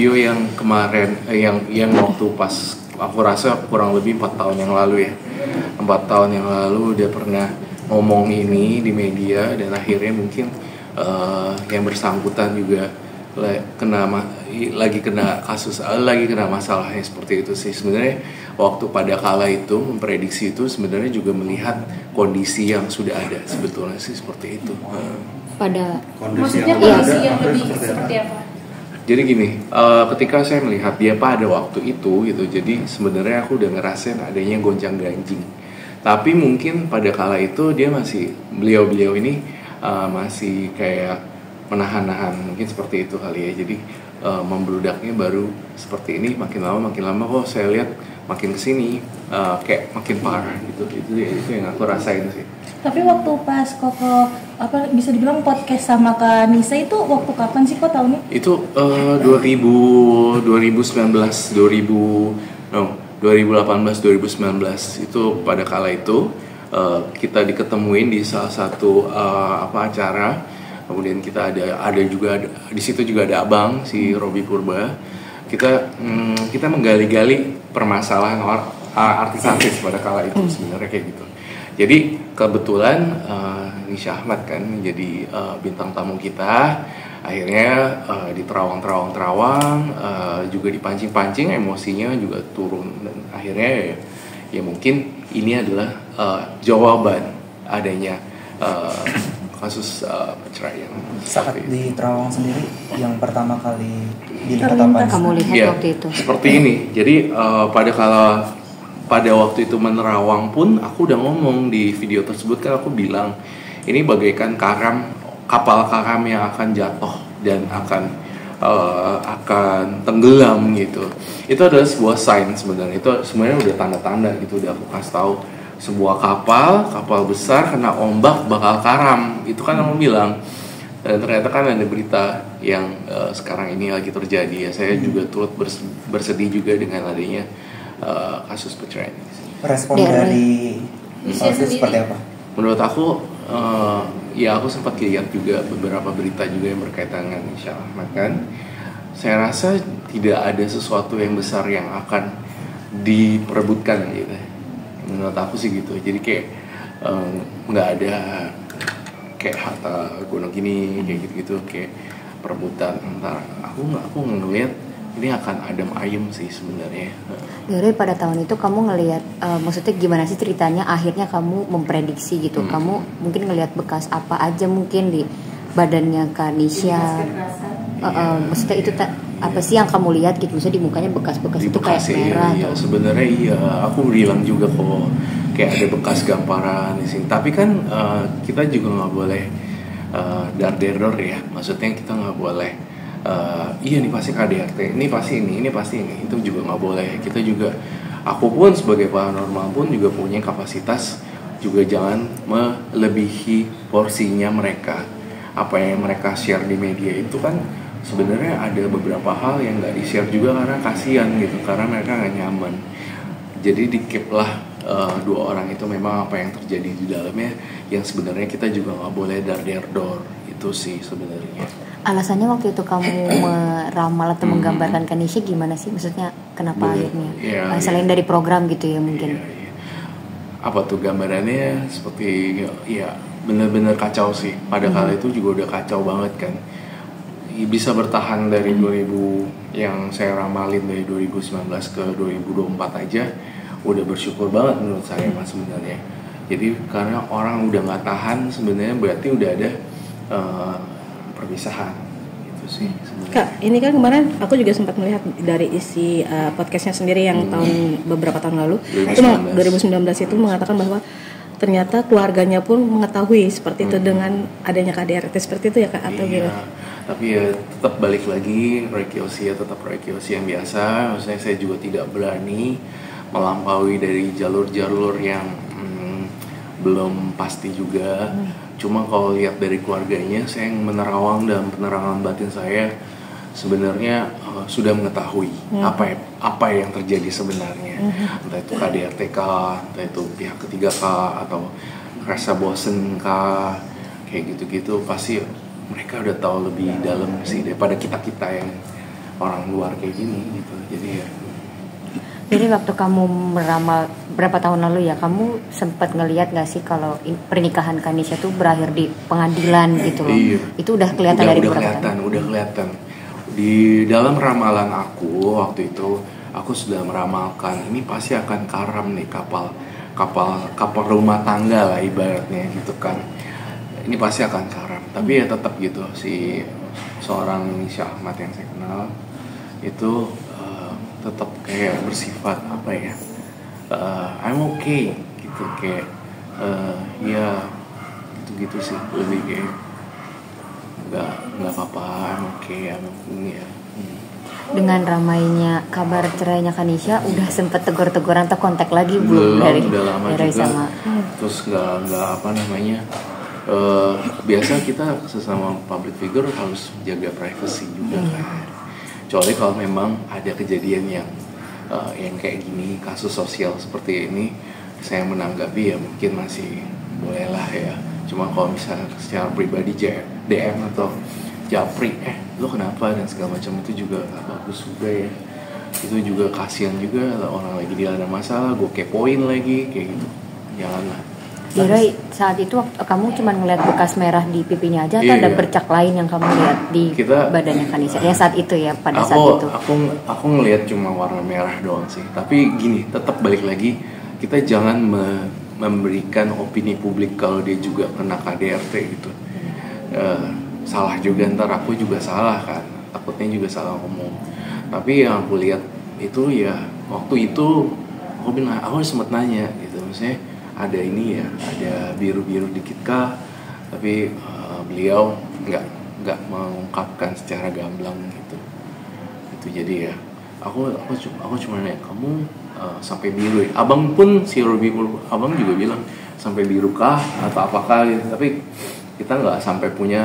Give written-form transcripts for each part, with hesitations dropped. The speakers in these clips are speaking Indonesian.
video yang kemarin yang waktu pas aku rasa kurang lebih 4 tahun yang lalu ya. 4 tahun yang lalu dia pernah ngomong ini di media dan akhirnya mungkin yang bersangkutan juga lagi kena masalahnya seperti itu sih. Sebenarnya waktu pada kala itu memprediksi itu sebenarnya juga melihat kondisi yang sudah ada sebetulnya sih seperti itu. Pada maksudnya kondisi yang lebih seperti apa? Jadi gini, ketika saya melihat dia pada waktu itu gitu, jadi sebenarnya aku udah ngerasain adanya gonjang ganjing. Tapi mungkin pada kala itu dia beliau ini masih kayak menahan-nahan, mungkin seperti itu kali ya. Jadi membludaknya baru seperti ini, makin lama kok saya lihat makin kesini kayak makin parah gitu. Itu yang aku rasain sih. Tapi waktu pas Koko bisa dibilang podcast sama Kak Nisa itu waktu kapan sih kok tahunnya? Itu 2018 2019 itu pada kala itu kita diketemuin di salah satu acara. Kemudian kita ada juga di situ juga ada abang si Robi Purba. Kita menggali-gali permasalahan artis-artis pada kala itu sebenarnya kayak gitu. Jadi kebetulan Nisha Ahmad kan menjadi bintang tamu kita. Akhirnya di terawang juga dipancing-pancing, emosinya juga turun dan akhirnya ya mungkin ini adalah jawaban adanya kasus perceraian. Saat di Terawang sendiri yang pertama kali dilihat apa? Kamu lihat ya, waktu itu? Seperti ini. Jadi pada waktu itu menerawang pun aku udah ngomong di video tersebut kan aku bilang ini bagaikan kapal karam yang akan jatuh dan akan tenggelam gitu. Itu adalah sebuah sign sebenarnya. Itu sebenarnya udah tanda-tanda gitu udah aku kasih tahu. Sebuah kapal besar kena ombak bakal karam. Itu kan aku bilang. Dan ternyata kan ada berita yang sekarang ini lagi terjadi ya. Saya juga turut bersedih juga dengan adanya kasus perceraian. Respon dari itu seperti apa? Menurut aku ya aku sempat lihat juga beberapa berita juga yang berkaitan dengan Nisha Ahmad kan. Saya rasa tidak ada sesuatu yang besar yang akan diperebutkan gitu. Menurut aku sih gitu. Jadi kayak nggak ada kayak harta gono gini kayak gitu kayak perebutan antara aku ngelihat ini akan adem ayem sih sebenarnya. Dari pada tahun itu kamu ngelihat maksudnya gimana sih ceritanya akhirnya kamu memprediksi gitu. Kamu mungkin ngelihat bekas apa aja mungkin di badannya Kak Nisha. Maksudnya itu apa sih yang kamu lihat gitu, misalnya di mukanya bekas-bekas itu kayak merah iya, sebenarnya iya aku bilang juga kok kayak ada bekas gamparan di sini. Tapi kan kita juga nggak boleh dar-der ya. Maksudnya kita nggak boleh iya nih pasti KDRT, ini pasti ini itu juga nggak boleh. Kita juga aku pun sebagai paranormal pun juga punya kapasitas juga jangan melebihi porsinya mereka. Apa yang mereka share di media itu kan sebenarnya ada beberapa hal yang nggak di-share juga karena kasihan gitu, karena mereka nggak nyaman. Jadi di-keep lah dua orang itu memang apa yang terjadi di dalamnya yang sebenarnya kita juga nggak boleh dar-der itu sih sebenarnya. Alasannya waktu itu kamu meramal atau menggambarkan Kak Nisha gimana sih? Maksudnya kenapa akhirnya? Selain dari program gitu ya mungkin. Iya. Apa tuh gambarannya seperti ya benar-benar kacau sih. Pada kala itu juga udah kacau banget kan. Bisa bertahan dari 2000 yang saya ramalin dari 2019 ke 2024 aja udah bersyukur banget menurut saya mas sebenarnya. Jadi karena orang udah nggak tahan sebenarnya berarti udah ada perpisahan gitu sih sebenarnya. Kak, ini kan kemarin aku juga sempat melihat dari isi podcastnya sendiri yang beberapa tahun lalu 2019 itu mengatakan bahwa ternyata keluarganya pun mengetahui seperti itu dengan adanya KDRT seperti itu ya Kak atau gimana? Tapi ya tetap balik lagi rekiusi yang biasa. Maksudnya saya juga tidak berani melampaui dari jalur-jalur yang belum pasti juga. Cuma kalau lihat dari keluarganya, saya yang menerawang dalam penerangan batin saya sebenarnya sudah mengetahui apa yang terjadi sebenarnya. Entah itu KDRT entah itu pihak ketiga atau rasa bosen kayak gitu-gitu pasti mereka udah tahu lebih dalam sih daripada kita yang orang luar kayak gini gitu. Jadi ya. Jadi waktu kamu meramal berapa tahun lalu ya, kamu sempat ngelihat nggak sih kalau pernikahan Kanisha tuh berakhir di pengadilan gitu loh? Iya. Itu udah kelihatan dari berapa tahun? Udah kelihatan. Di dalam ramalan aku waktu itu, aku sudah meramalkan ini pasti akan karam nih kapal rumah tangga lah ibaratnya gitu kan. Ini pasti akan karam. Tapi ya tetap gitu, si seorang Syah Ahmad yang saya kenal itu tetap kayak bersifat apa ya, I'm okay gitu, kayak ya gitu sih, lebih kayak nggak apa-apa, I'm okay ya. Dengan ramainya kabar cerainya Kanisha, udah sempet tegur-teguran atau kontak lagi belum dari lama dari juga. sama? Terus nggak apa namanya, biasa kita sesama public figure harus jaga privacy juga kan. Kecuali kalau memang ada kejadian yang kayak gini, kasus sosial seperti ini, saya menanggapi ya mungkin masih boleh lah ya. Cuma kalau misalnya secara pribadi DM atau japri, lo kenapa dan segala macam, itu juga gak bagus juga ya. Itu juga kasihan juga, orang lagi dilanda masalah, gue kepoin lagi kayak gitu. Janganlah. Jadi saat itu kamu cuma ngeliat bekas merah di pipinya aja atau ada bercak lain yang kamu lihat di badannya Kanisha? Ya saat itu ya, pada saat itu. Aku ngelihat cuma warna merah doang sih. Tapi gini, tetap balik lagi, kita jangan memberikan opini publik kalau dia juga kena KDRT gitu. Salah juga, ntar aku juga salah kan. Takutnya juga salah ngomong. Tapi yang aku lihat itu ya, waktu itu aku sempat nanya gitu, maksudnya ada ini ya, ada biru-biru dikit kah, tapi beliau nggak mengungkapkan secara gamblang gitu. Itu jadi ya, aku cuma nanya, kamu sampai biru ya? Abang pun si Robi, abang juga bilang sampai biru kah atau apakah gitu, tapi kita nggak sampai punya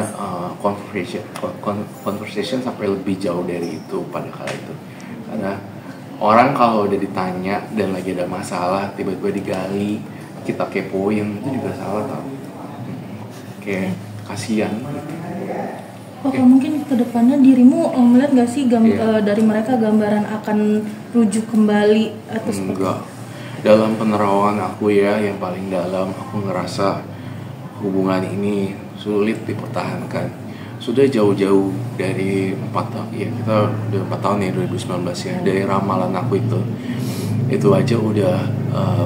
conversation sampai lebih jauh dari itu pada kala itu. Karena orang kalau udah ditanya dan lagi ada masalah tiba-tiba digali, kita kepoin, itu juga salah tau. Kayak kasihan. Kalau mungkin kedepannya dirimu melihat nggak sih dari mereka gambaran akan rujuk kembali atau seperti? Enggak. Dalam penerawangan aku ya, yang paling dalam, aku ngerasa hubungan ini sulit dipertahankan. Sudah jauh-jauh dari 4 tahun, ya kita udah 4 tahun ya, 2019 ya, dari ramalan aku itu aja udah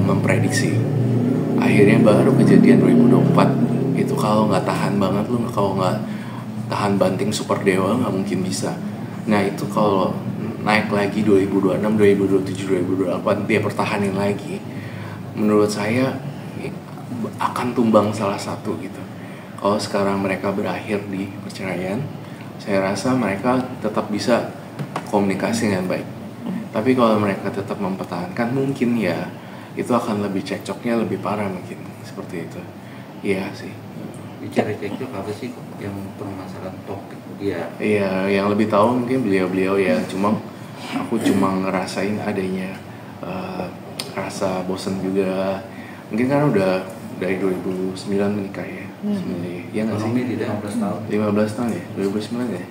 memprediksi. Akhirnya baru kejadian 2024 itu, kalau nggak tahan banget lu, kalau nggak tahan banting super dewa nggak mungkin bisa. Nah itu kalau naik lagi 2026, 2027, 2028 dia pertahanin lagi, menurut saya akan tumbang salah satu gitu. Kalau sekarang mereka berakhir di perceraian, saya rasa mereka tetap bisa komunikasi dengan baik. Tapi kalau mereka tetap mempertahankan, mungkin ya itu akan lebih cekcoknya lebih parah mungkin, seperti itu. Iya sih. Bicara cekcok apa sih yang permasalahan topik dia? Iya, yang lebih tahu mungkin beliau ya. Aku cuma ngerasain adanya rasa bosan juga. Mungkin kan udah dari 2009 menikah ya. Iya nggak sih? Ekonomi tidak 15 tahun. 15 tahun ya, 2009 ya.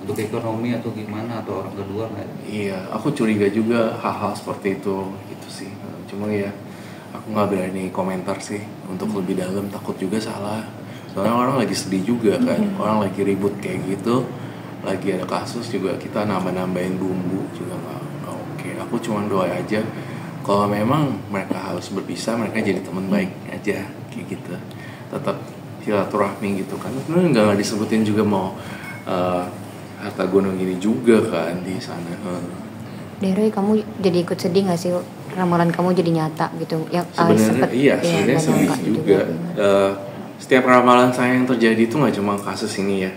Untuk ekonomi atau gimana, atau orang kedua nggak? Iya, aku curiga juga hal-hal seperti itu gitu sih. Cuma ya aku nggak berani komentar sih untuk lebih dalam, takut juga salah. Soalnya orang lagi sedih juga kan, orang lagi ribut kayak gitu, lagi ada kasus juga, kita nambah-nambahin bumbu juga nggak oke. Aku cuma doa aja kalau memang mereka harus berpisah, mereka jadi teman baik aja kayak gitu, tetap silaturahmi gitu kan. Nggak disebutin juga mau harta gunung ini juga kan di sana. Deroy, kamu jadi ikut sedih nggak sih ramalan kamu jadi nyata gitu? Yang sebenarnya sedih juga. Setiap ramalan saya yang terjadi itu nggak cuma kasus ini ya.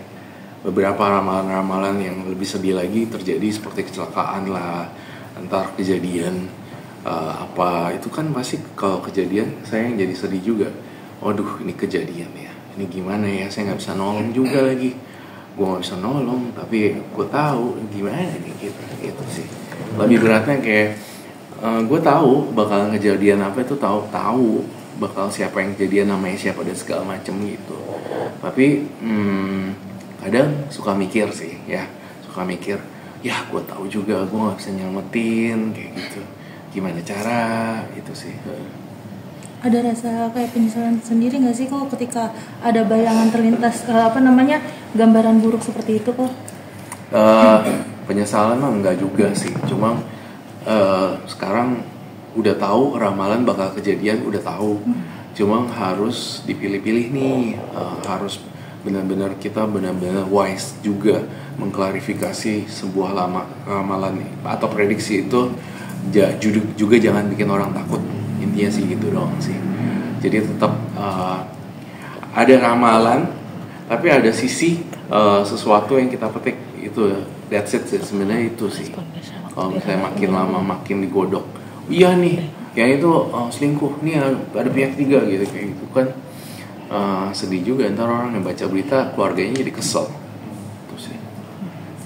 Beberapa ramalan-ramalan yang lebih sedih lagi terjadi, seperti kecelakaan lah, entar kejadian apa itu kan pasti kalau kejadian saya yang jadi sedih juga. Waduh, ini kejadian ya, ini gimana ya, saya nggak bisa nolong juga lagi. Gue nggak bisa nolong, tapi gue tahu gimana nih gitu sih. Lebih beratnya kayak gue tahu bakal kejadian apa itu, tahu bakal siapa yang kejadian, namanya siapa dan segala macem gitu. Tapi kadang suka mikir sih ya, ya gue tahu juga gue nggak bisa nyelamatin kayak gitu, gimana cara itu sih. Ada rasa kayak penyesalan sendiri nggak sih kok ketika ada bayangan terlintas gambaran buruk seperti itu kok? Penyesalan mah enggak juga sih, cuma sekarang udah tahu ramalan bakal kejadian, udah tahu, cuma harus dipilih-pilih nih, harus benar-benar kita benar-benar wise juga mengklarifikasi sebuah ramalan atau prediksi itu juga jangan bikin orang takut, intinya sih gitu doang sih. Jadi tetap ada ramalan tapi ada sisi sesuatu yang kita petik, itu that's it sih sebenarnya itu sih. Kalau misalnya makin lama makin digodok, iya nih yang itu selingkuh nih, ada pihak tiga gitu kayak gitu kan, sedih juga ntar orang yang baca berita keluarganya jadi kesel. Itu sih.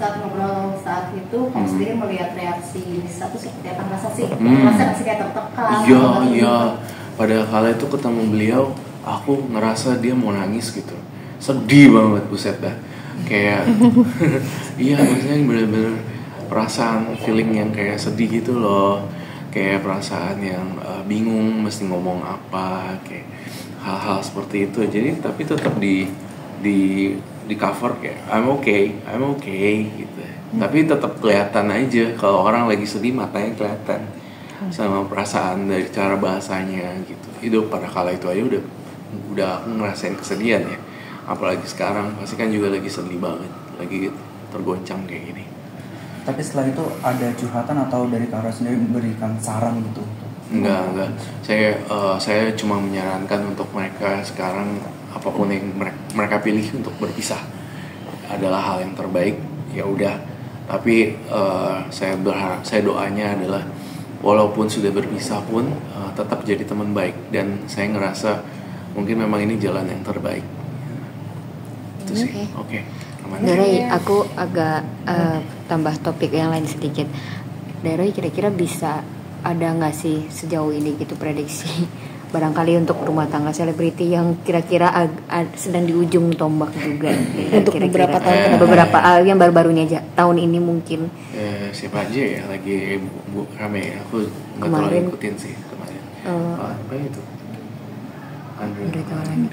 Saat ngobrol saat itu kamu sendiri melihat reaksi satu seperti apa, rasa sih merasa kayak tertekan? Iya pada kala itu ketemu beliau aku ngerasa dia mau nangis gitu, sedih banget buset dah kayak iya maksudnya bener-bener perasaan feeling yang kayak sedih gitu loh, kayak perasaan yang bingung mesti ngomong apa, kayak hal-hal seperti itu. Jadi tapi tetap di cover kayak I'm okay gitu. Tapi tetap kelihatan aja kalau orang lagi sedih, matanya kelihatan sama perasaan dari cara bahasanya gitu. Itu pada kala itu aja udah aku ngerasain kesedihan ya. Apalagi sekarang pasti kan juga lagi sedih banget, lagi tergoncang kayak gini. Tapi setelah itu ada curhatan atau dari Kak Aura sendiri memberikan saran gitu? Enggak. Saya cuma menyarankan untuk mereka sekarang apapun yang mereka pilih untuk berpisah adalah hal yang terbaik. Ya udah. Tapi saya berharap, saya doanya adalah walaupun sudah berpisah pun tetap jadi teman baik, dan saya ngerasa mungkin memang ini jalan yang terbaik. Itu sih. Oke. Daroy, aku agak tambah topik yang lain sedikit. Daroy, kira-kira bisa ada nggak sih sejauh ini gitu prediksi barangkali untuk rumah tangga selebriti yang kira-kira sedang di ujung tombak juga untuk beberapa tahun yang baru-baru ini aja, tahun ini mungkin siapa aja ya lagi rame, aku nggak terlalu ikutin sih kemarin. Apa itu? Andre Taulani.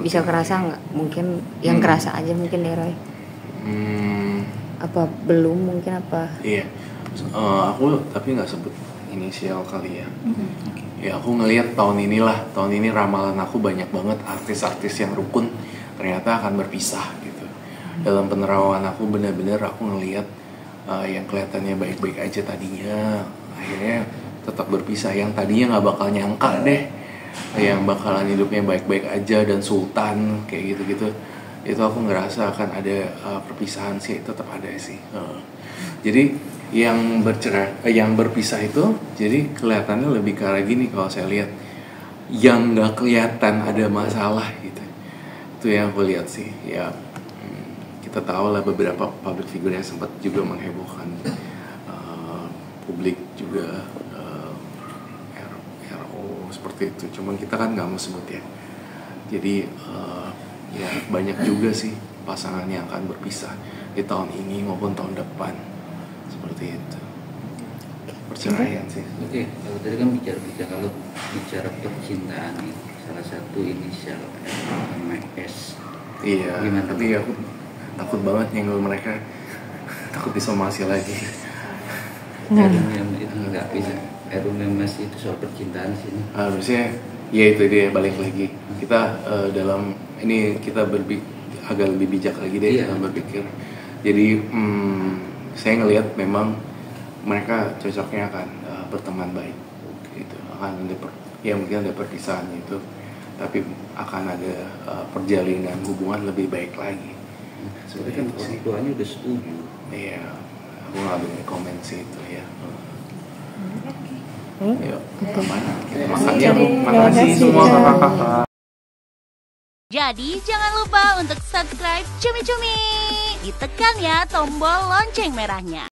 Bisa kerasa nggak? Mungkin yang kerasa aja mungkin Daroy. Apa belum mungkin apa? Iya. Aku tapi nggak sebut inisial kali ya. Ya aku ngelihat tahun ini ramalan aku banyak banget artis-artis yang rukun ternyata akan berpisah gitu. Dalam penerawangan aku benar-benar aku ngelihat yang kelihatannya baik-baik aja tadinya akhirnya tetap berpisah. Yang tadinya nggak bakal nyangka deh yang bakalan hidupnya baik-baik aja dan sultan kayak gitu-gitu, itu aku ngerasa akan ada perpisahan sih, tetap ada sih. Jadi yang berpisah itu jadi kelihatannya lebih ke arah gini kalau saya lihat, yang nggak kelihatan ada masalah gitu, itu yang aku lihat sih. Ya kita tahu lah beberapa public figure yang sempat juga menghebohkan publik juga, seperti itu. Cuman kita kan nggak mau sebut ya. Jadi ya banyak juga sih pasangan yang akan berpisah di tahun ini maupun tahun depan seperti itu. Perceraian sih. Oke, kalau tadi kan bicara percintaan nih, salah satu inisial sama S. Iya. Gimana? Tapi aku takut banget nyenggol mereka, takut disomasi lagi. Itu nggak bisa. Masih itu soal percintaan sini. Harusnya ya itu dia, balik lagi kita dalam ini kita agak lebih bijak lagi deh dalam berpikir. Jadi saya ngelihat memang mereka cocoknya akan berteman baik gitu, akan ada mungkin ada perpisahan itu, tapi akan ada perjalinan hubungan lebih baik lagi. Seperti kan orang tuanya udah setuju. Iya, aku nggak boleh komen sih itu ya. Yuk, makan ya Bu. Makasih semua kakak-kakak. Jadi jangan lupa untuk subscribe Cumi Cumi. Ditekan ya tombol lonceng merahnya.